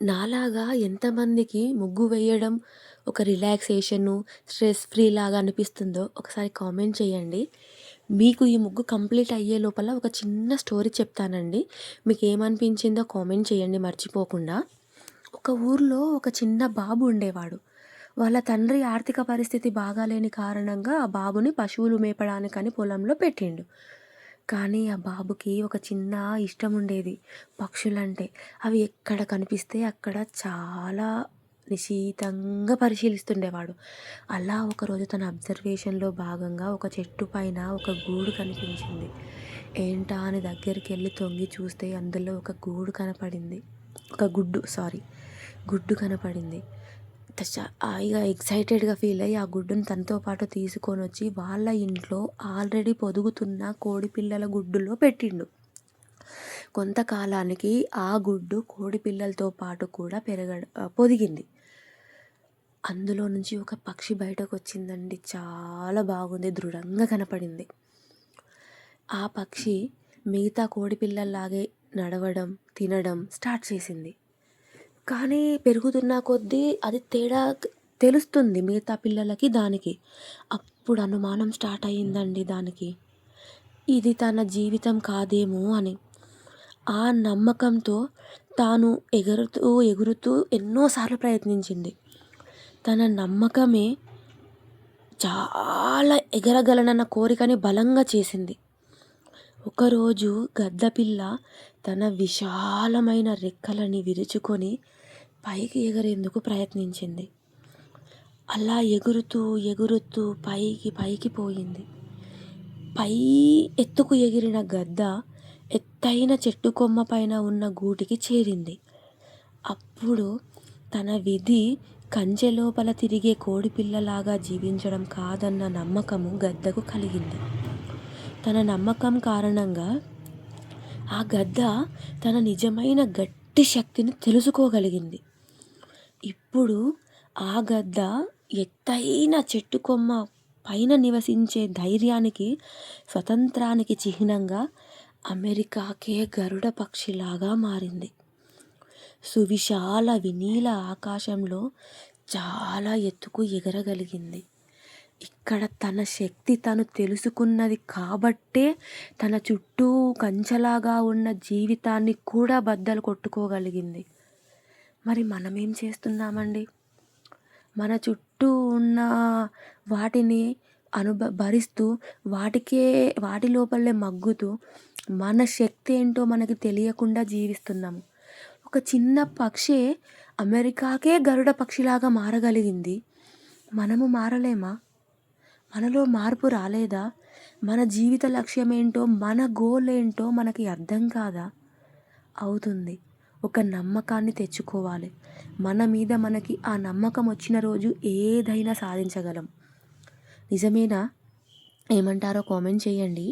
నాలాగా ఎంతమందికి ముగ్గు వేయడం ఒక రిలాక్సేషను, స్ట్రెస్ ఫ్రీ లాగా అనిపిస్తుందో ఒకసారి కామెంట్ చేయండి. మీకు ఈ ముగ్గు కంప్లీట్ అయ్యే లోపల ఒక చిన్న స్టోరీ చెప్తానండి. మీకేమనిపించిందో కామెంట్ చేయండి మర్చిపోకుండా. ఒక ఊర్లో ఒక చిన్న బాబు ఉండేవాడు. వాళ్ళ తండ్రి ఆర్థిక పరిస్థితి బాగాలేని కారణంగా ఆ బాబుని పశువులు మేపడానికని పొలంలో పెట్టిండు. కానీ ఆ బాబుకి ఒక చిన్న ఇష్టం ఉండేది పక్షులంటే. అవి ఎక్కడ కనిపిస్తే అక్కడ చాలా నిశితంగా పరిశీలిస్తుండేవాడు. అలా ఒకరోజు తన అబ్జర్వేషన్‌లో భాగంగా ఒక చెట్టు పైన ఒక గూడు కనిపించింది. ఏంటా అని దగ్గరికెళ్ళి తొంగి చూస్తే అందులో ఒక గూడు కనపడింది. ఒక గుడ్డు సారీ. గుడ్డు కనపడింది. ఇగ ఎక్సైటెడ్‌గా ఫీల్ అయ్యి ఆ గుడ్డుని తనతో పాటు తీసుకొనొచ్చి వాళ్ళ ఇంట్లో ఆల్రెడీ పొదుగుతున్న కోడి పిల్లల గుడ్డులో పెట్టిండు. కొంతకాలానికి ఆ గుడ్డు కోడి పిల్లలతో పాటు కూడా పొదిగింది. అందులో నుంచి ఒక పక్షి బయటకొచ్చిందండి. చాలా బాగుంది. దృఢంగా కనపడింది. ఆ పక్షి మిగతా కోడి పిల్లల్లాగే నడవడం, తినడం స్టార్ట్ చేసింది. కానీ పెరుగుతున్న కొద్దీ అది తేడా తెలుస్తుంది మిగతా పిల్లలకి, దానికి. అప్పుడు అనుమానం స్టార్ట్ అయ్యిందండి దానికి. ఇది తన జీవితం కాదేమో అని. ఆ నమ్మకంతో తాను ఎగురుతూ, ఎగురుతూ ఎన్నో సార్లు ప్రయత్నించింది. తన నమ్మకమే చాలా ఎగరగలనన్న కోరికని బలంగా చేసింది. ఒకరోజు గద్దపిల్ల తన విశాలమైన రెక్కలని విరుచుకొని పైకి ఎగరేందుకు ప్రయత్నించింది. అలా ఎగురుతూ, ఎగురుతూ పైకి పైకి పోయింది. పై ఎత్తుకు ఎగిరిన గద్ద ఎత్తైన చెట్టు కొమ్మ పైన ఉన్న గూటికి చేరింది. అప్పుడు తన విధి కంచె లోపల తిరిగే కోడిపిల్లలాగా జీవించడం కాదన్న నమ్మకము గద్దకు కలిగింది. తన నమ్మకం కారణంగా ఆ గద్ద తన నిజమైన గట్టి శక్తిని తెలుసుకోగలిగింది. ఇప్పుడు ఆ గద్ద ఎత్తైన చెట్టు కొమ్మ పైన నివసించే ధైర్యానికి, స్వతంత్రానికి చిహ్నంగా అమెరికాకే గరుడ పక్షిలాగా మారింది. సువిశాల వినీల ఆకాశంలో చాలా ఎత్తుకు ఎగరగలిగింది. ఇక్కడ తన శక్తి తను తెలుసుకున్నది కాబట్టే తన చుట్టూ కంచెలాగా ఉన్న జీవితాన్ని కూడా బద్దలు కొట్టుకోగలిగింది. మరి మనమేం చేస్తున్నామండి? మన చుట్టూ ఉన్న వాటిని భరిస్తూ వాటి లోపలే మగ్గుతూ మన శక్తి ఏంటో మనకి తెలియకుండా జీవిస్తున్నాము. ఒక చిన్న పక్షే అమెరికాకే గరుడ పక్షిలాగా మారగలిగింది. మనము మారలేమా? మనలో మార్పు రాలేదా? మన జీవిత లక్ష్యం ఏంటో, మన గోల్ ఏంటో మనకి అర్థం కాదా? అవుతుంది. ఒక నమ్మకాన్ని తెచ్చుకోవాలి. మన మీద మనకి ఆ నమ్మకం వచ్చిన రోజు ఏదైనా సాధించగలం. నిజమేనా? ఏమంటారో కామెంట్ చేయండి.